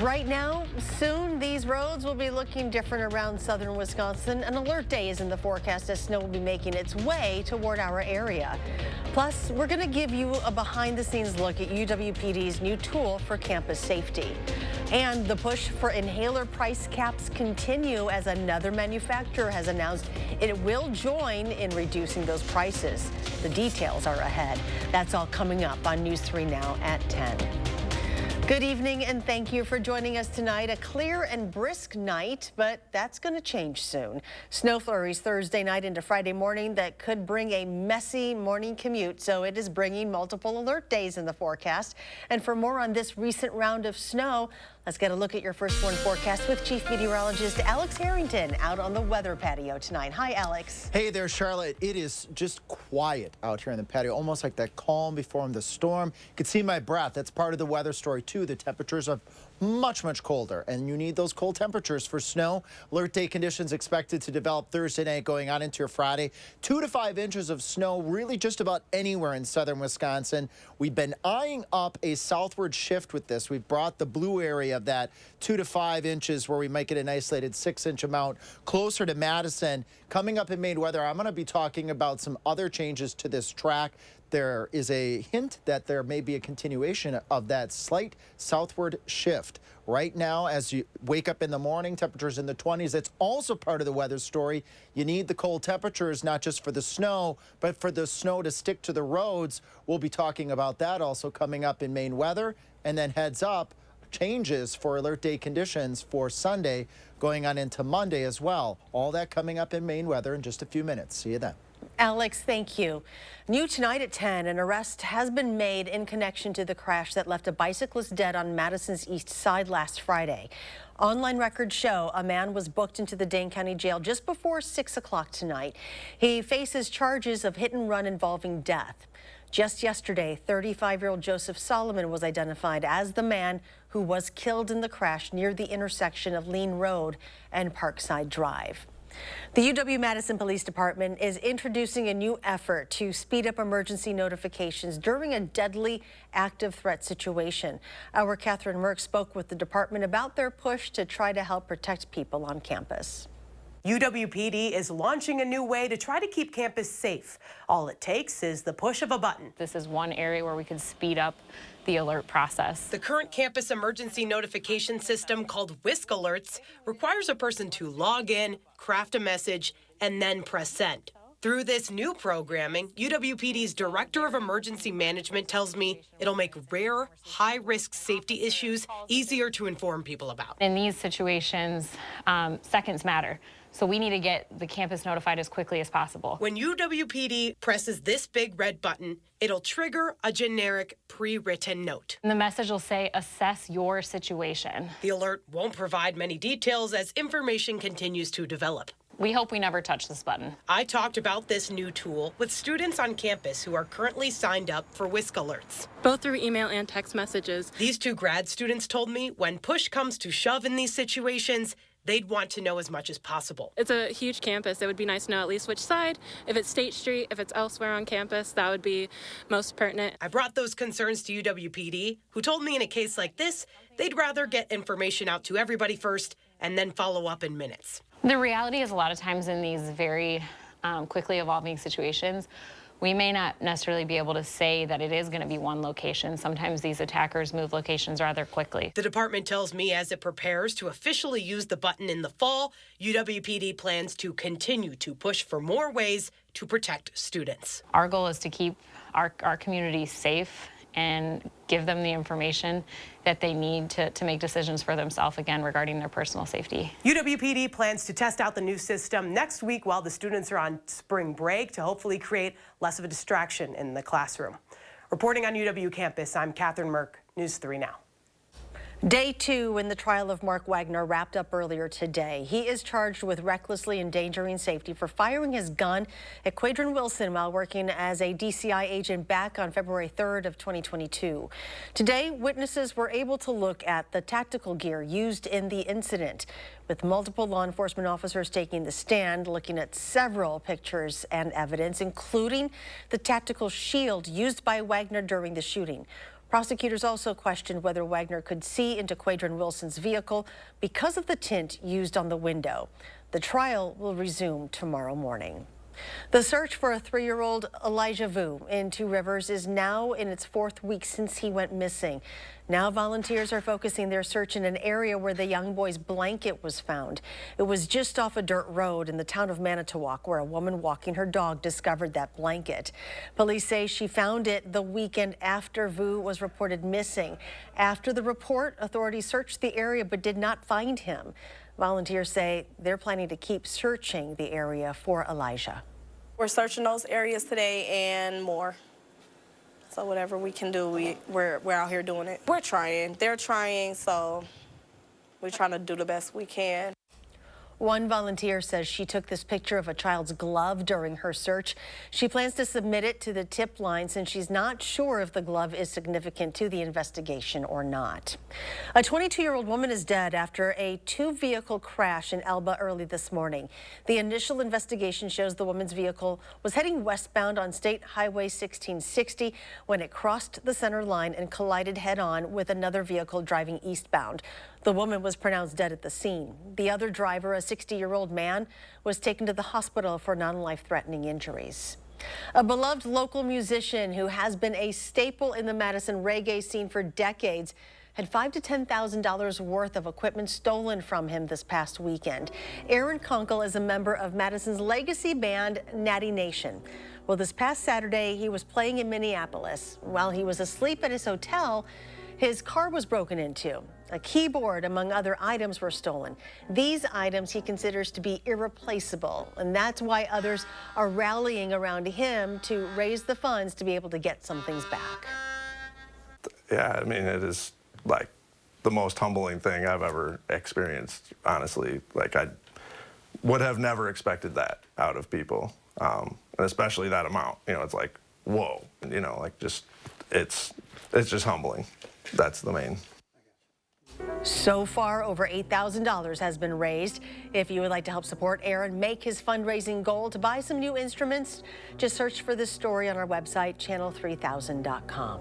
Right now, soon, these roads will be looking different around southern Wisconsin. An alert day is in the forecast as snow will be making its way toward our area. Plus, we're going to give you a behind-the-scenes look at UWPD's new tool for campus safety. And the push for inhaler price caps continue as another manufacturer has announced it will join in reducing those prices. The details are ahead. That's all coming up on News 3 Now at 10. Good evening and thank you for joining us tonight. A clear and brisk night, but that's going to change soon. Snow flurries Thursday night into Friday morning that could bring a messy morning commute, so it is bringing multiple alert days in the forecast. And for more on this recent round of snow, let's get a look at your first warn forecast with Chief Meteorologist Alex Harrington out on the weather patio tonight. Hi, Alex. Hey there, Charlotte. It is just quiet out here in the patio, almost like that calm before the storm. You can see my breath. That's part of the weather story, too. The temperatures are much colder, and you need those cold temperatures for snow. Alert day conditions expected to develop Thursday night going on into your Friday. 2 to 5 inches of snow really just about anywhere in southern Wisconsin. We've been eyeing up a southward shift with this. We've brought the blue area of that 2 to 5 inches where we might get an isolated 6-inch amount closer to Madison. Coming up in Maine weather, I'm going to be talking about some other changes to this track. There is a hint that there may be a continuation of that slight southward shift. Right now, as you wake up in the morning, temperatures in the 20s. It's also part of the weather story. You need the cold temperatures, not just for the snow, but for the snow to stick to the roads. We'll be talking about that also coming up in Maine weather. And then heads up, changes for alert day conditions for Sunday going on into Monday as well. All that coming up in Maine weather in just a few minutes. See you then. Alex, thank you. New tonight at 10, an arrest has been made in connection to the crash that left a bicyclist dead on Madison's east side last Friday. Online records show a man was booked into the Dane County Jail just before 6 o'clock tonight. He faces charges of hit and run involving death. Just yesterday, 35-year-old Joseph Solomon was identified as the man who was killed in the crash near the intersection of Lean Road and Parkside Drive. The UW-Madison Police Department is introducing a new effort to speed up emergency notifications during a deadly active threat situation. Our Catherine Merck spoke with the department about their push to try to help protect people on campus. UWPD is launching a new way to try to keep campus safe. All it takes is the push of a button. This is one area where we could speed up the alert process. The current campus emergency notification system called WISC Alerts requires a person to log in, craft a message, and then press send. Through this new programming, UWPD's Director of Emergency Management tells me it'll make rare, high-risk safety issues easier to inform people about. In these situations, seconds matter. So we need to get the campus notified as quickly as possible. When UWPD presses this big red button, it'll trigger a generic pre-written note. And the message will say, assess your situation. The alert won't provide many details as information continues to develop. We hope we never touch this button. I talked about this new tool with students on campus who are currently signed up for WISC Alerts. Both through email and text messages. These two grad students told me when push comes to shove in these situations, they'd want to know as much as possible. It's a huge campus. It would be nice to know at least which side. If it's State Street, if it's elsewhere on campus, that would be most pertinent. I brought those concerns to UWPD, who told me in a case like this, they'd rather get information out to everybody first and then follow up in minutes. The reality is a lot of times in these very quickly evolving situations, we may not necessarily be able to say that it is going to be one location. Sometimes these attackers move locations rather quickly. The department tells me as it prepares to officially use the button in the fall, UWPD plans to continue to push for more ways to protect students. Our goal is to keep our community safe and give them the information that they need to make decisions for themselves, again, regarding their personal safety. UWPD plans to test out the new system next week while the students are on spring break to hopefully create less of a distraction in the classroom. Reporting on UW campus, I'm Catherine Merck, News 3 Now. Day 2 in the trial of Mark Wagner wrapped up earlier today. He is charged with recklessly endangering safety for firing his gun at Quadron Wilson while working as a DCI agent back on February 3rd of 2022. Today, witnesses were able to look at the tactical gear used in the incident, with multiple law enforcement officers taking the stand, looking at several pictures and evidence, including the tactical shield used by Wagner during the shooting. Prosecutors also questioned whether Wagner could see into Quadron Wilson's vehicle because of the tint used on the window. The trial will resume tomorrow morning. The search for a 3-year-old Elijah Vu in Two Rivers is now in its 4th week since he went missing. Now volunteers are focusing their search in an area where the young boy's blanket was found. It was just off a dirt road in the town of Manitowoc, where a woman walking her dog discovered that blanket. Police say she found it the weekend after Vu was reported missing. After the report, authorities searched the area but did not find him. Volunteers say they're planning to keep searching the area for Elijah. We're searching those areas today and more. So whatever we can do, we're out here doing it. We're trying. They're trying, so we're trying to do the best we can. One volunteer says she took this picture of a child's glove during her search. She plans to submit it to the tip line since she's not sure if the glove is significant to the investigation or not. A 22-year-old woman is dead after a 2-vehicle crash in Elba early this morning. The initial investigation shows the woman's vehicle was heading westbound on State Highway 1660 when it crossed the center line and collided head-on with another vehicle driving eastbound. The woman was pronounced dead at the scene. The other driver, a 60-year-old man, was taken to the hospital for non-life-threatening injuries. A beloved local musician who has been a staple in the Madison reggae scene for decades had $5,000 to $10,000 worth of equipment stolen from him this past weekend. Aaron Kunkel is a member of Madison's legacy band, Natty Nation. Well, this past Saturday, he was playing in Minneapolis. While he was asleep at his hotel, his car was broken into. A keyboard, among other items, were stolen. These items he considers to be irreplaceable, and that's why others are rallying around him to raise the funds to be able to get some things back. Yeah, I mean, it is like the most humbling thing I've ever experienced, honestly. Like, I would have never expected that out of people, and especially that amount. You know, it's like, whoa, you know, like just, it's just humbling. That's the main. So far, over $8,000 has been raised. If you would like to help support Aaron make his fundraising goal to buy some new instruments, just search for this story on our website, channel3000.com.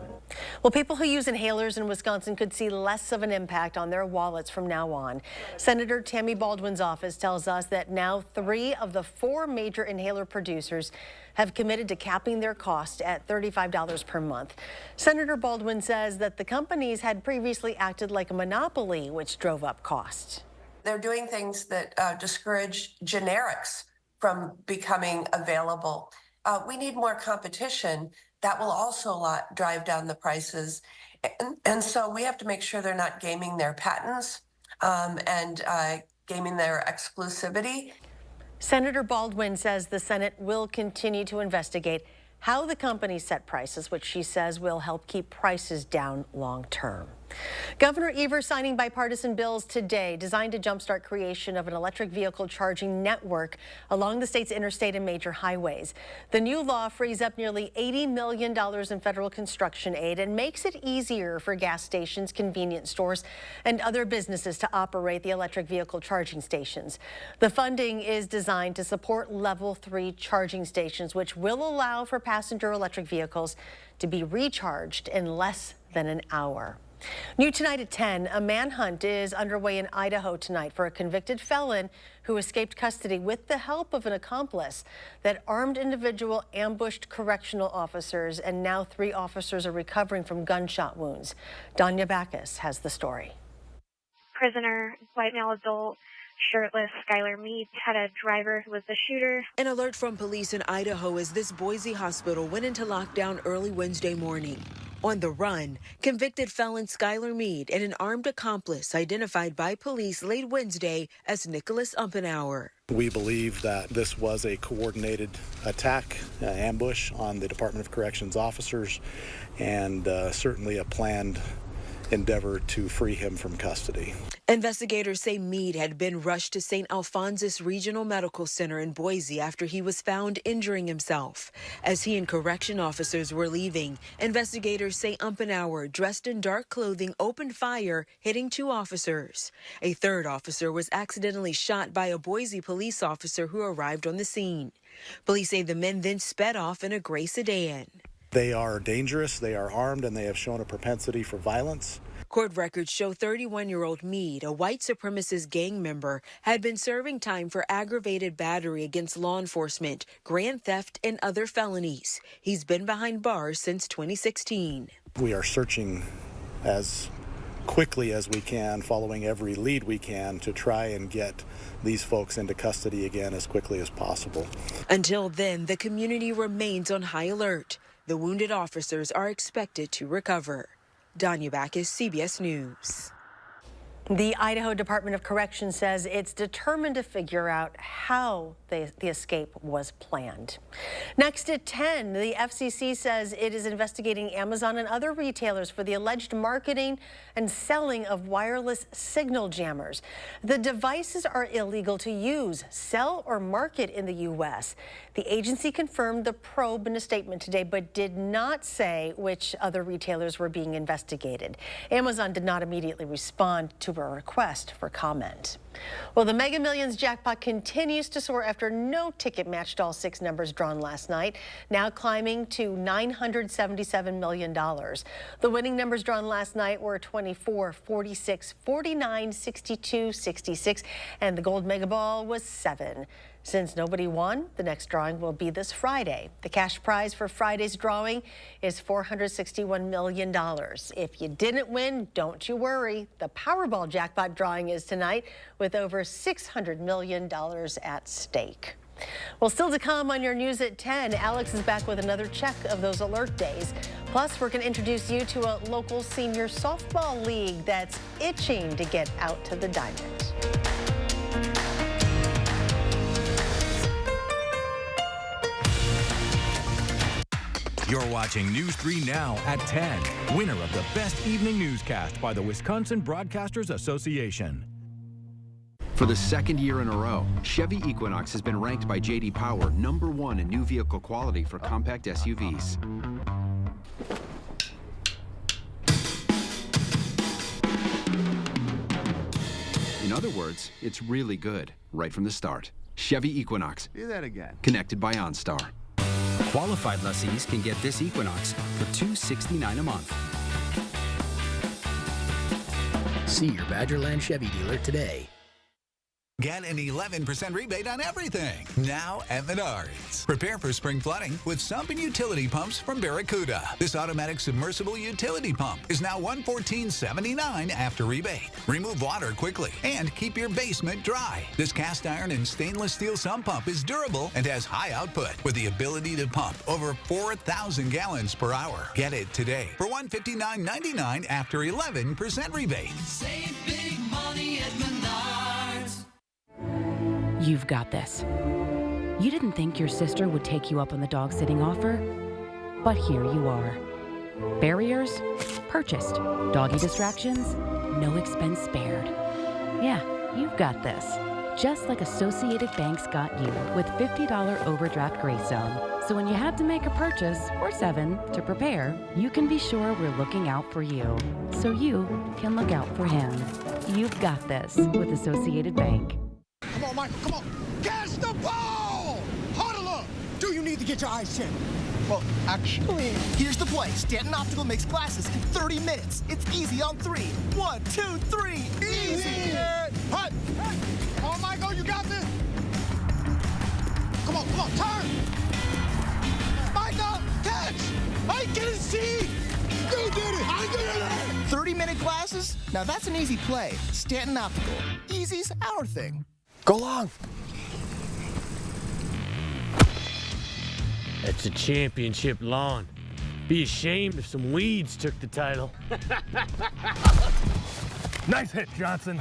Well, people who use inhalers in Wisconsin could see less of an impact on their wallets from now on. Senator Tammy Baldwin's office tells us that now 3 of the 4 major inhaler producers have committed to capping their cost at $35 per month. Senator Baldwin says that the companies had previously acted like a monopoly, which drove up costs. They're doing things that discourage generics from becoming available. We need more competition. That will also drive down the prices. And so we have to make sure they're not gaming their patents and gaming their exclusivity. Senator Baldwin says the Senate will continue to investigate how the companies set prices, which she says will help keep prices down long term. Governor Evers signing bipartisan bills today designed to jumpstart creation of an electric vehicle charging network along the state's interstate and major highways. The new law frees up nearly $80 million in federal construction aid and makes it easier for gas stations, convenience stores, and other businesses to operate the electric vehicle charging stations. The funding is designed to support level 3 charging stations, which will allow for passenger electric vehicles to be recharged in less than an hour. New tonight at 10, a manhunt is underway in Idaho tonight for a convicted felon who escaped custody with the help of an accomplice. That armed individual ambushed correctional officers, and now 3 officers are recovering from gunshot wounds. Danya Backus has the story. Prisoner, white male adult, shirtless, Skylar Mead, had a driver who was the shooter. An alert from police in Idaho as this Boise hospital went into lockdown early Wednesday morning. On the run, convicted felon Skylar Mead and an armed accomplice identified by police late Wednesday as Nicholas Umpenauer. We believe that this was a coordinated attack, ambush on the Department of Corrections officers, and certainly a planned endeavor to free him from custody. Investigators say Mead had been rushed to St. Alphonsus Regional Medical Center in Boise after he was found injuring himself. As he and correction officers were leaving, investigators say Umpenauer, dressed in dark clothing, opened fire, hitting 2 officers. A 3rd officer was accidentally shot by a Boise police officer who arrived on the scene. Police say the men then sped off in a gray sedan. They are dangerous, they are armed, and they have shown a propensity for violence. Court records show 31-year-old Meade, a white supremacist gang member, had been serving time for aggravated battery against law enforcement, grand theft, and other felonies. He's been behind bars since 2016. We are searching as quickly as we can, following every lead we can, to try and get these folks into custody again as quickly as possible. Until then, the community remains on high alert. The wounded officers are expected to recover. Danya Backus, CBS News. The Idaho Department of Corrections says it's determined to figure out how the escape was planned. Next at 10, the FCC says it is investigating Amazon and other retailers for the alleged marketing and selling of wireless signal jammers. The devices are illegal to use, sell, or market in the U.S. The agency confirmed the probe in a statement today, but did not say which other retailers were being investigated. Amazon did not immediately respond to a request for comment. Well, the Mega Millions jackpot continues to soar after no ticket matched all 6 numbers drawn last night, now climbing to $977 million. The winning numbers drawn last night were 24, 46, 49, 62, 66, and the gold mega ball was 7. Since nobody won, the next drawing will be this Friday. The cash prize for Friday's drawing is $461 million. If you didn't win, don't you worry. The Powerball jackpot drawing is tonight with over $600 million at stake. Well, still to come on your news at 10, Alex is back with another check of those alert days. Plus, we're going to introduce you to a local senior softball league that's itching to get out to the diamond. You're watching News 3 Now at 10. Winner of the Best Evening Newscast by the Wisconsin Broadcasters Association. For the second year in a row, Chevy Equinox has been ranked by J.D. Power #1 in new vehicle quality for compact SUVs. In other words, it's really good, right from the start. Chevy Equinox. Do that again. Connected by OnStar. Qualified lessees can get this Equinox for $269 a month. See your Badgerland Chevy dealer today. Get an 11% rebate on everything now at Menards. Prepare for spring flooding with sump and utility pumps from Barracuda. This automatic submersible utility pump is now $114.79 after rebate. Remove water quickly and keep your basement dry. This cast iron and stainless steel sump pump is durable and has high output with the ability to pump over 4,000 gallons per hour. Get it today for $159.99 after 11% rebate. Save big money at Menards. You've got this. You didn't think your sister would take you up on the dog sitting offer, but here you are. Barriers purchased. Doggy distractions, no expense spared. Yeah, you've got this. Just like Associated Bank's got you with $50 overdraft grace zone. So when you have to make a purchase, or 7, to prepare, you can be sure we're looking out for you, so you can look out for him. You've got this with Associated Bank. Come on, Michael, come on. Catch the ball! Huddle up! Do you need to get your eyes checked? Well, actually, here's the play. Stanton Optical makes glasses in 30 minutes. It's easy on 3. 1, 2, 3. Easy! Hut! Come on, Michael, you got this? Come on, turn! Michael, catch! I can see! You did it! I did it! 30-minute glasses? Now that's an easy play. Stanton Optical. Easy's our thing. Go long. That's a championship lawn. Be ashamed if some weeds took the title. Nice hit, Johnson.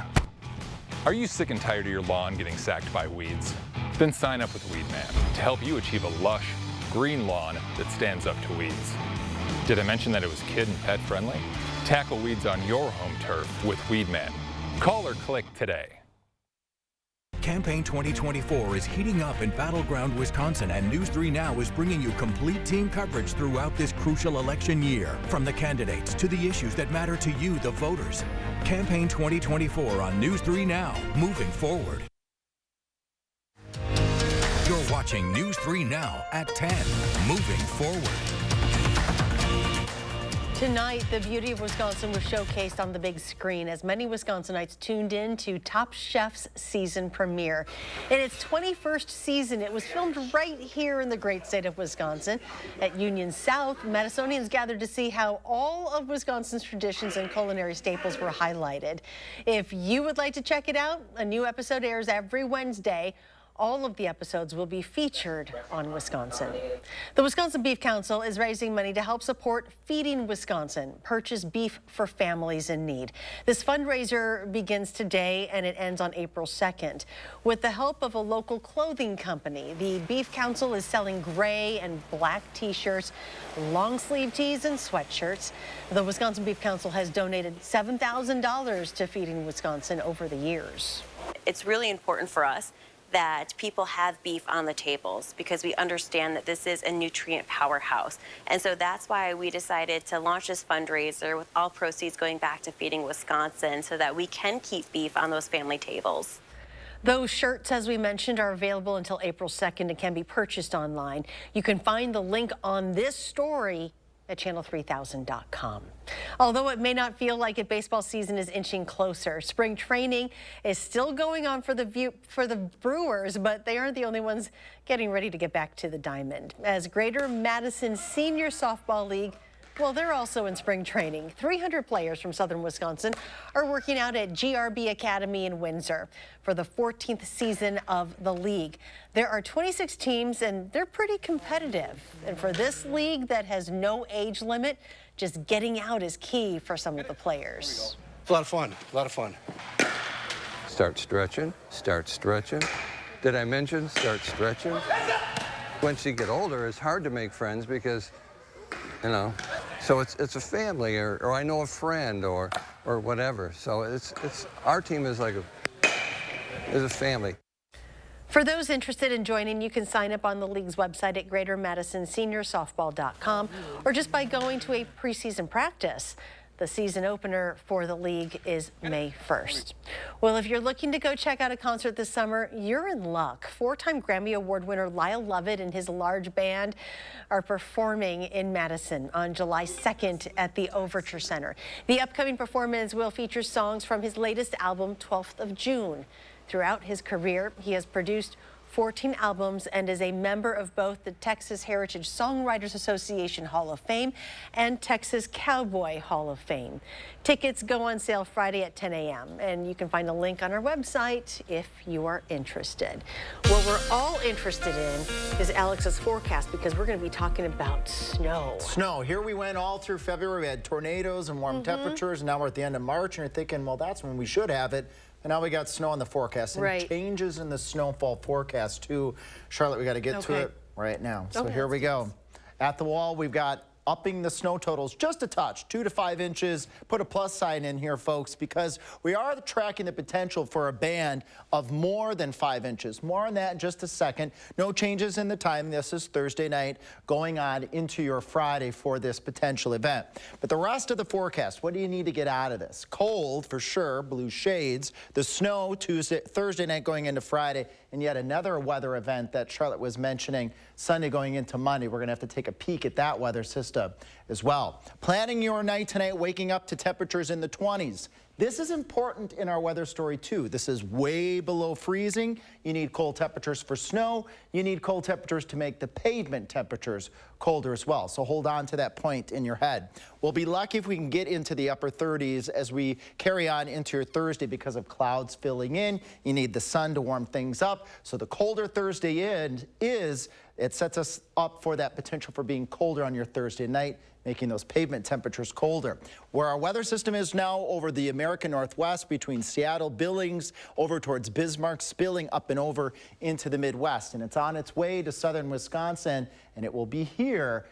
Are you sick and tired of your lawn getting sacked by weeds? Then sign up with Weedman to help you achieve a lush, green lawn that stands up to weeds. Did I mention that it was kid and pet friendly? Tackle weeds on your home turf with Weedman. Call or click today. Campaign 2024 is heating up in battleground Wisconsin, and News 3 Now is bringing you complete team coverage throughout this crucial election year. From the candidates to the issues that matter to you, the voters. Campaign 2024 on News 3 Now, moving forward. You're watching News 3 Now at 10, moving forward. Tonight, the beauty of Wisconsin was showcased on the big screen as many Wisconsinites tuned in to Top Chef's season premiere. In its 21st season, it was filmed right here in the great state of Wisconsin. At Union South, Madisonians gathered to see how all of Wisconsin's traditions and culinary staples were highlighted. If you would like to check it out, a new episode airs every Wednesday. All of the episodes will be featured on Wisconsin. The Wisconsin Beef Council is raising money to help support Feeding Wisconsin, purchase beef for families in need. This fundraiser begins today and it ends on April 2nd. With the help of a local clothing company, the Beef Council is selling gray and black t-shirts, long sleeve tees and sweatshirts. The Wisconsin Beef Council has donated $7,000 to Feeding Wisconsin over the years. It's really important for us that people have beef on the tables because we understand that this is a nutrient powerhouse. And so that's why we decided to launch this fundraiser with all proceeds going back to Feeding Wisconsin so that we can keep beef on those family tables. Those shirts, as we mentioned, are available until April 2nd and can be purchased online. You can find the link on this story at channel3000.com. Although it may not feel like it, baseball season is inching closer. Spring training is still going on for the Brewers, but they aren't the only ones getting ready to get back to the diamond. As Greater Madison Senior Softball League, well, they're also in spring training. 300 players from southern Wisconsin are working out at GRB Academy in Windsor for the 14th season of the league. There are 26 teams and they're pretty competitive. And for this league that has no age limit, just getting out is key for some of the players. It's a lot of fun, a lot of fun. Start stretching, start stretching. Did I mention start stretching? Once you get older, it's hard to make friends because, you know, so it's a family or I know a friend or whatever. So it's our team is like a family. For those interested in joining, you can sign up on the league's website at greatermadisonseniorsoftball.com or just by going to a preseason practice. The season opener for the league is May 1st. Well, if you're looking to go check out a concert this summer, you're in luck. Four-time Grammy Award winner Lyle Lovett and his large band are performing in Madison on July 2nd at the Overture Center. The upcoming performance will feature songs from his latest album, 12th of June. Throughout his career, he has produced 14 albums and is a member of both the Texas Heritage Songwriters Association Hall of Fame and Texas Cowboy Hall of Fame. Tickets go on sale Friday at 10 a.m. and you can find a link on our website if you are interested. What we're all interested in is Alex's forecast because we're going to be talking about snow. Snow. Here we went all through February. We had tornadoes and warm temperatures, and now we're at the end of March, and you're thinking, well, that's when we should have it. And now we got snow in the forecast and changes in the snowfall forecast too. Charlotte, we got to get to it right now. So here we go. At the wall, we've got upping the snow totals just a touch, 2 to 5 inches. Put a plus sign in here, folks, because we are tracking the potential for a band of more than 5 inches. More on that in just a second. No changes in the time. This is Thursday night going on into your Friday for this potential event. But the rest of the forecast, what do you need to get out of this? Cold for sure, blue shades. The snow Thursday night going into Friday, and yet another weather event that Charlotte was mentioning Sunday going into Monday. We're going to have to take a peek at that weather system as well. Planning your night tonight, waking up to temperatures in the 20s. This is important in our weather story too. This is way below freezing. You need cold temperatures for snow. You need cold temperatures to make the pavement temperatures colder as well. So hold on to that point in your head. We'll be lucky if we can get into the upper 30s as we carry on into your Thursday because of clouds filling in. You need the sun to warm things up. So the colder Thursday it sets us up for that potential for being colder on your Thursday night, making those pavement temperatures colder. Where our weather system is now over the American Northwest between Seattle, Billings, over towards Bismarck, spilling up and over into the Midwest. And it's on its way to southern Wisconsin, and it will be here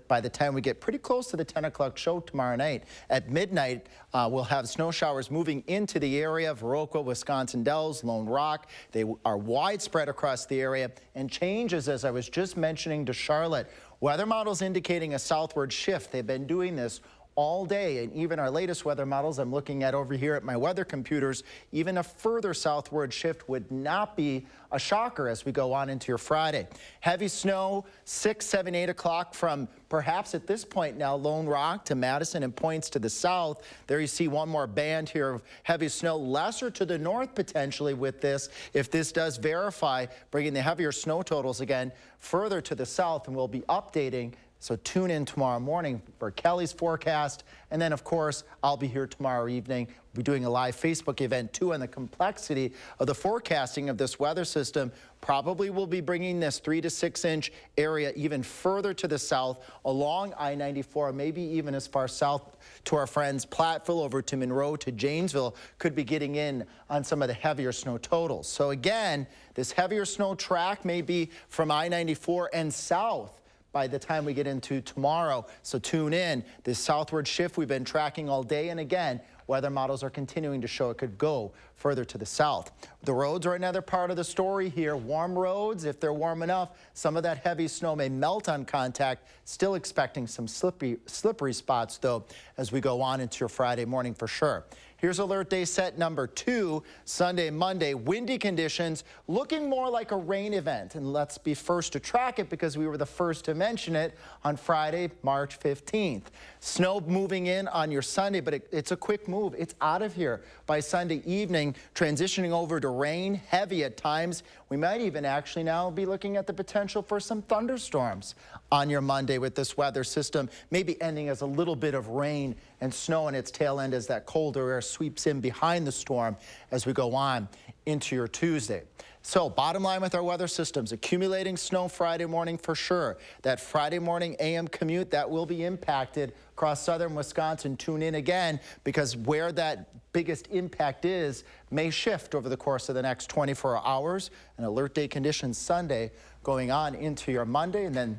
by the time we get pretty close to the 10 o'clock show tomorrow night. At midnight, we'll have snow showers moving into the area of Viroqua, Wisconsin Dells, Lone Rock. They are widespread across the area, and changes, as I was just mentioning to Charlotte. Weather models indicating a southward shift. They've been doing this all day. And even our latest weather models I'm looking at over here at my weather computers, even a further southward shift would not be a shocker as we go on into your Friday. Heavy snow 6, 7, 8 o'clock from perhaps at this point now Lone Rock to Madison and points to the south. There you see one more band here of heavy snow, lesser to the north potentially with this, if this does verify, bringing the heavier snow totals again further to the south, and we'll be updating. So tune in tomorrow morning for Kelly's forecast. And then, of course, I'll be here tomorrow evening. We'll be doing a live Facebook event, too, on the complexity of the forecasting of this weather system. Probably will be bringing this 3 to 6 inch area even further to the south along I-94, maybe even as far south to our friends Platteville over to Monroe to Janesville, could be getting in on some of the heavier snow totals. So again, this heavier snow track may be from I-94 and south by the time we get into tomorrow. So tune in. This southward shift we've been tracking all day, and again, weather models are continuing to show it could go further to the south. The roads are another part of the story here. Warm roads, if they're warm enough, some of that heavy snow may melt on contact. Still expecting some slippery spots, though, as we go on into your Friday morning for sure. Here's alert day set number 2, Sunday, Monday. Windy conditions looking more like a rain event. And let's be first to track it because we were the first to mention it on Friday, March 15th. Snow moving in on your Sunday, but it's a quick move. It's out of here by Sunday evening, transitioning over to rain, heavy at times. We might even actually now be looking at the potential for some thunderstorms on your Monday with this weather system, maybe ending as a little bit of rain and snow on its tail end as that colder air sweeps in behind the storm as we go on into your Tuesday. So bottom line with our weather systems, accumulating snow Friday morning for sure. That Friday morning AM commute, that will be impacted across southern Wisconsin. Tune in again because where that biggest impact is may shift over the course of the next 24 hours. And alert day conditions Sunday going on into your Monday, and then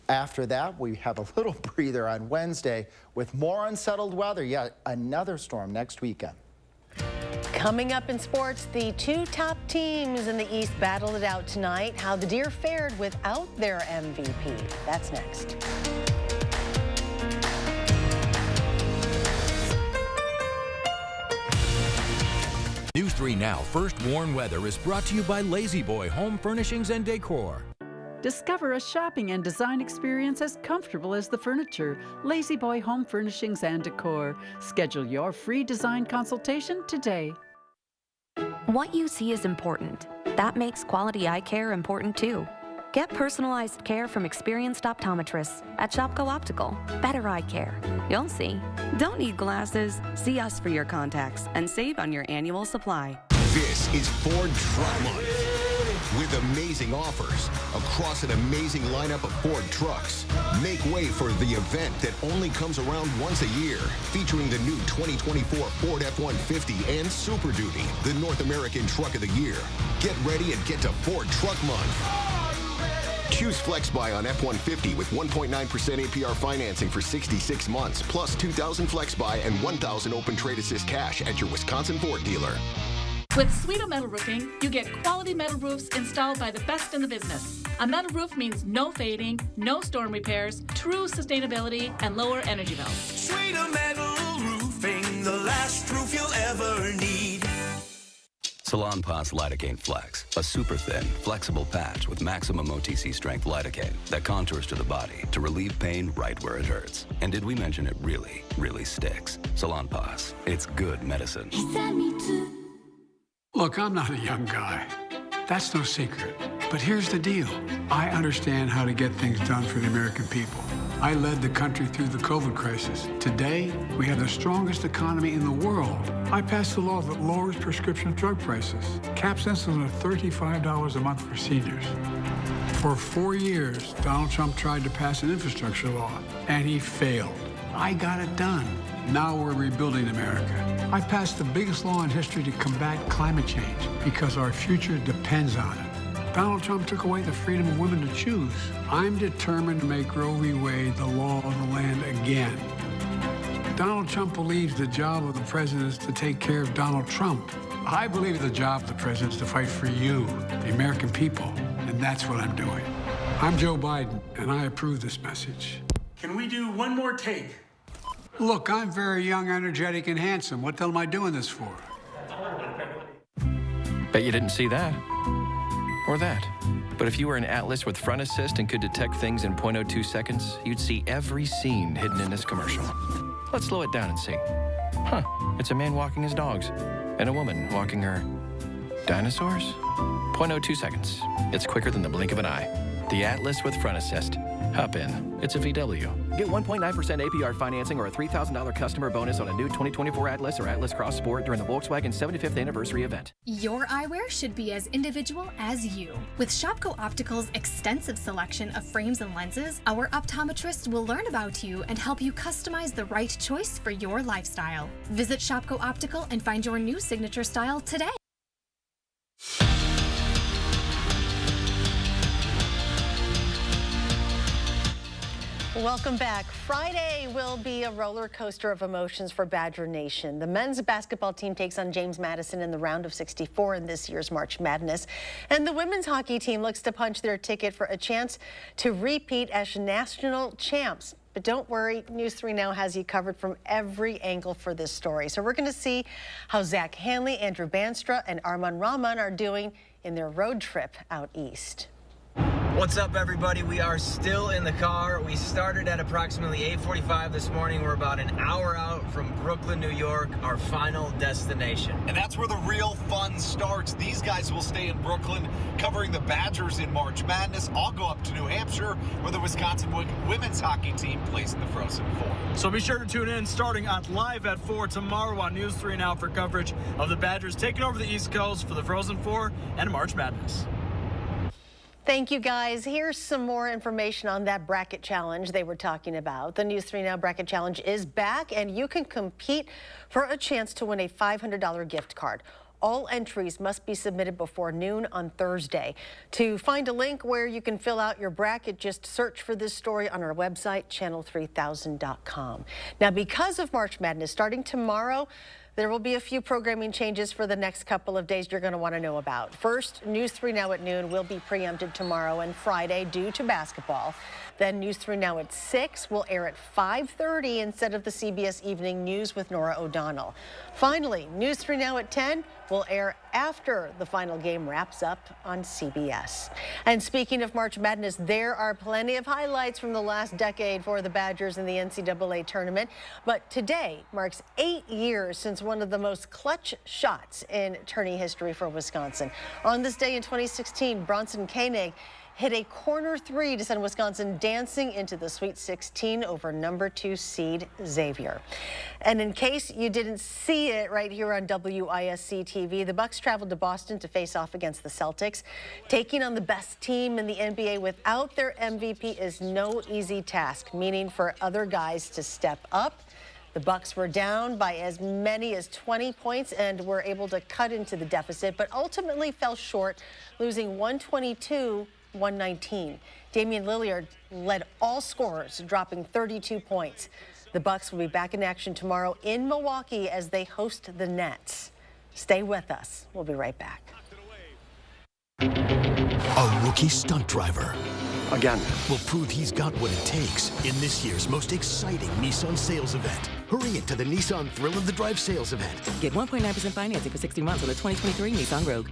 after that, we have a little breather on Wednesday with more unsettled weather. Yet another storm next weekend. Coming up in sports, the 2 top teams in the East battled it out tonight. How the Deer fared without their MVP. That's next. News 3 Now First Warn Weather is brought to you by Lazy Boy Home Furnishings and Decor. Discover a shopping and design experience as comfortable as the furniture. Lazy Boy Home Furnishings and Decor. Schedule your free design consultation today. What you see is important. That makes quality eye care important too. Get personalized care from experienced optometrists at Shopko Optical. Better eye care. You'll see. Don't need glasses. See us for your contacts and save on your annual supply. This is Ford Truck Month. With amazing offers across an amazing lineup of Ford trucks. Make way for the event that only comes around once a year, featuring the new 2024 Ford F-150 and Super Duty, the North American Truck of the Year. Get ready and get to Ford Truck Month. Choose FlexBuy on F-150 with 1.9% APR financing for 66 months, plus $2,000 FlexBuy and $1,000 open trade assist cash at your Wisconsin Ford dealer. With Sweeto Metal Roofing, you get quality metal roofs installed by the best in the business. A metal roof means no fading, no storm repairs, true sustainability, and lower energy bills. Sweeto Metal Roofing, the last roof you'll ever need. Salonpas Lidocaine Flex, a super thin, flexible patch with maximum OTC strength lidocaine that contours to the body to relieve pain right where it hurts. And did we mention it really, really sticks? Salonpas, it's good medicine. Look, I'm not a young guy. That's no secret. But here's the deal. I understand how to get things done for the American people. I led the country through the COVID crisis. Today, we have the strongest economy in the world. I passed a law that lowers prescription drug prices, caps insulin at $35 a month for seniors. For 4 years, Donald Trump tried to pass an infrastructure law, and he failed. I got it done. Now we're rebuilding America. I passed the biggest law in history to combat climate change because our future depends on it. Donald Trump took away the freedom of women to choose. I'm determined to make Roe v. Wade the law of the land again. Donald Trump believes the job of the president is to take care of Donald Trump. I believe the job of the president is to fight for you, the American people, and that's what I'm doing. I'm Joe Biden, and I approve this message. Can we do one more take? Look, I'm very young, energetic, and handsome. What the hell am I doing this for? Bet you didn't see that. Or that. But if you were an Atlas with front assist and could detect things in 0.02 seconds, you'd see every scene hidden in this commercial. Let's slow it down and see. Huh, it's a man walking his dogs and a woman walking her dinosaurs? 0.02 seconds. It's quicker than the blink of an eye. The Atlas with front assist. Hop in. It's a VW. Get 1.9% APR financing or a $3,000 customer bonus on a new 2024 Atlas or Atlas Cross Sport during the Volkswagen 75th anniversary event. Your eyewear should be as individual as you. With Shopko Optical's extensive selection of frames and lenses, our optometrists will learn about you and help you customize the right choice for your lifestyle. Visit Shopko Optical and find your new signature style today. Welcome back. Friday will be a roller coaster of emotions for Badger Nation. The men's basketball team takes on James Madison in the round of 64 in this year's March Madness. And the women's hockey team looks to punch their ticket for a chance to repeat as national champs. But don't worry, News 3 Now has you covered from every angle for this story. So we're going to see how Zach Hanley, Andrew Banstra, and Arman Rahman are doing in their road trip out east. What's up, everybody? We are still in the car. We started at approximately 8:45 this morning. We're about an hour out from Brooklyn, New York, our final destination. And that's where the real fun starts. These guys will stay in Brooklyn, covering the Badgers in March Madness. I'll go up to New Hampshire, where the Wisconsin women's hockey team plays in the Frozen Four. So be sure to tune in starting at live at 4 tomorrow on News 3 Now for coverage of the Badgers taking over the East Coast for the Frozen Four and March Madness. Thank you, guys. Here's some more information on that bracket challenge they were talking about. The News 3 Now bracket challenge is back, and you can compete for a chance to win a $500 gift card. All entries must be submitted before noon on Thursday. To find a link where you can fill out your bracket, just search for this story on our website, channel3000.com. Now, because of March Madness, starting tomorrow, there will be a few programming changes for the next couple of days you're going to want to know about. First, News 3 Now at noon will be preempted tomorrow and Friday due to basketball. Then News 3 Now at 6 will air at 5:30 instead of the CBS Evening News with Nora O'Donnell. Finally, News 3 Now at 10 will air after the final game wraps up on CBS. And speaking of March Madness, there are plenty of highlights from the last decade for the Badgers in the NCAA tournament. But today marks 8 years since one of the most clutch shots in tourney history for Wisconsin. On this day in 2016, Bronson Koenig hit a corner three to send Wisconsin dancing into the Sweet 16 over number 2 seed Xavier. And in case you didn't see it right here on WISC-TV, the Bucks traveled to Boston to face off against the Celtics. Taking on the best team in the NBA without their MVP is no easy task, meaning for other guys to step up. The Bucks were down by as many as 20 points and were able to cut into the deficit, but ultimately fell short, losing 122-119. Damian Lillard led all scorers, dropping 32 points. The Bucks will be back in action tomorrow in Milwaukee as they host the Nets. Stay with us. We'll be right back. A rookie stunt driver. Again. Will prove he's got what it takes in this year's most exciting Nissan sales event. Hurry into the Nissan Thrill of the Drive sales event. Get 1.9% financing for 60 months on the 2023 Nissan Rogue.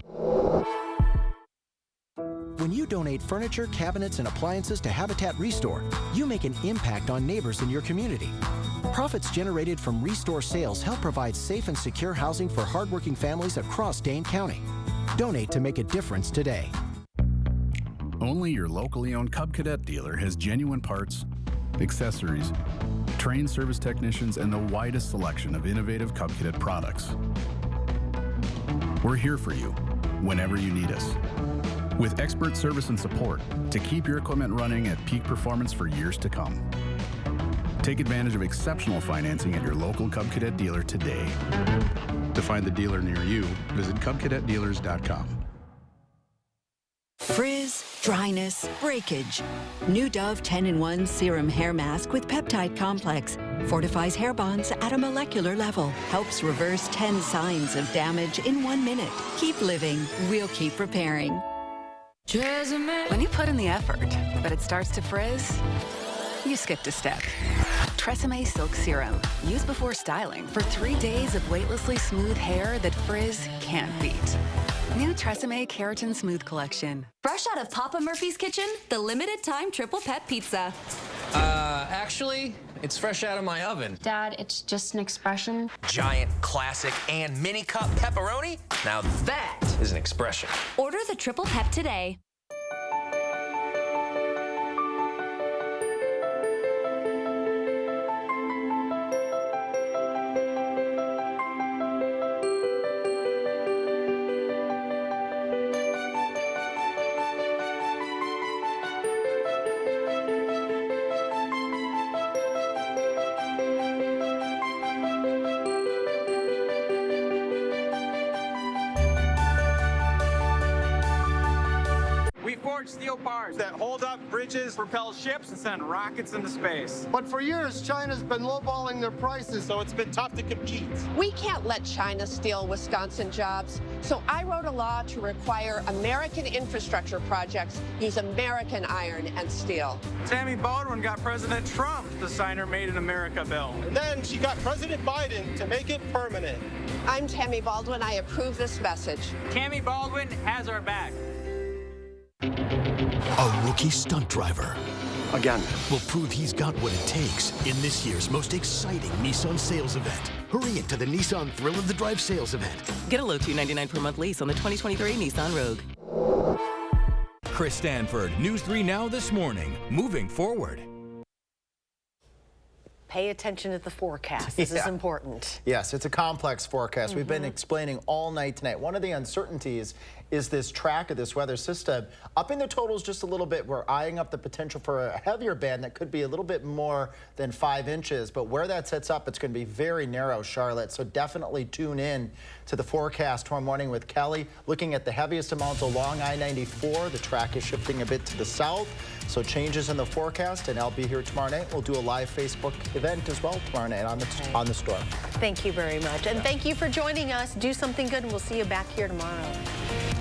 When you donate furniture, cabinets, and appliances to Habitat Restore, you make an impact on neighbors in your community. Profits generated from Restore sales help provide safe and secure housing for hardworking families across Dane County. Donate to make a difference today. Only your locally owned Cub Cadet dealer has genuine parts, accessories, trained service technicians, and the widest selection of innovative Cub Cadet products. We're here for you whenever you need us, with expert service and support to keep your equipment running at peak performance for years to come. Take advantage of exceptional financing at your local Cub Cadet dealer today. To find the dealer near you, visit CubCadetDealers.com. Frizz, dryness, breakage. New Dove 10-in-1 Serum Hair Mask with Peptide Complex fortifies hair bonds at a molecular level. Helps reverse 10 signs of damage in 1 minute. Keep living. We'll keep repairing. When you put in the effort, but it starts to frizz, you skipped a step. Tresemme Silk Serum. Use before styling for 3 days of weightlessly smooth hair that frizz can't beat. New Tresemme Keratin Smooth Collection. Fresh out of Papa Murphy's kitchen, the limited time triple pet pizza. Actually, it's fresh out of my oven. Dad, it's just an expression. Giant, classic, and mini cup pepperoni? Now that is an expression. Order the triple pep today. Steel bars that hold up bridges, propel ships, and send rockets into space. But for years, China's been lowballing their prices, so it's been tough to compete. We can't let China steal Wisconsin jobs, so I wrote a law to require American infrastructure projects use American iron and steel. Tammy Baldwin got President Trump to sign her Made in America bill. And then she got President Biden to make it permanent. I'm Tammy Baldwin. I approve this message. Tammy Baldwin has our back. A rookie stunt driver. Again. Will prove he's got what it takes in this year's most exciting Nissan sales event. Hurry into the Nissan Thrill of the Drive sales event. Get a low $299 per month lease on the 2023 Nissan Rogue. Chris Stanford, News 3 Now this morning. Moving forward. Pay attention to the forecast. This is important. Yes, it's a complex forecast. We've been explaining all night tonight. One of the uncertainties is this track of this weather system. Upping the totals just a little bit, we're eyeing up the potential for a heavier band that could be a little bit more than 5 inches. But where that sets up, it's going to be very narrow, Charlotte. So definitely tune in to the forecast tomorrow morning with Kelly. Looking at the heaviest amounts along I-94. The track is shifting a bit to the south. So changes in the forecast, and I'll be here tomorrow night. We'll do a live Facebook event as well tomorrow night on the store. Thank you very much. And thank you for joining us. Do something good, and we'll see you back here tomorrow.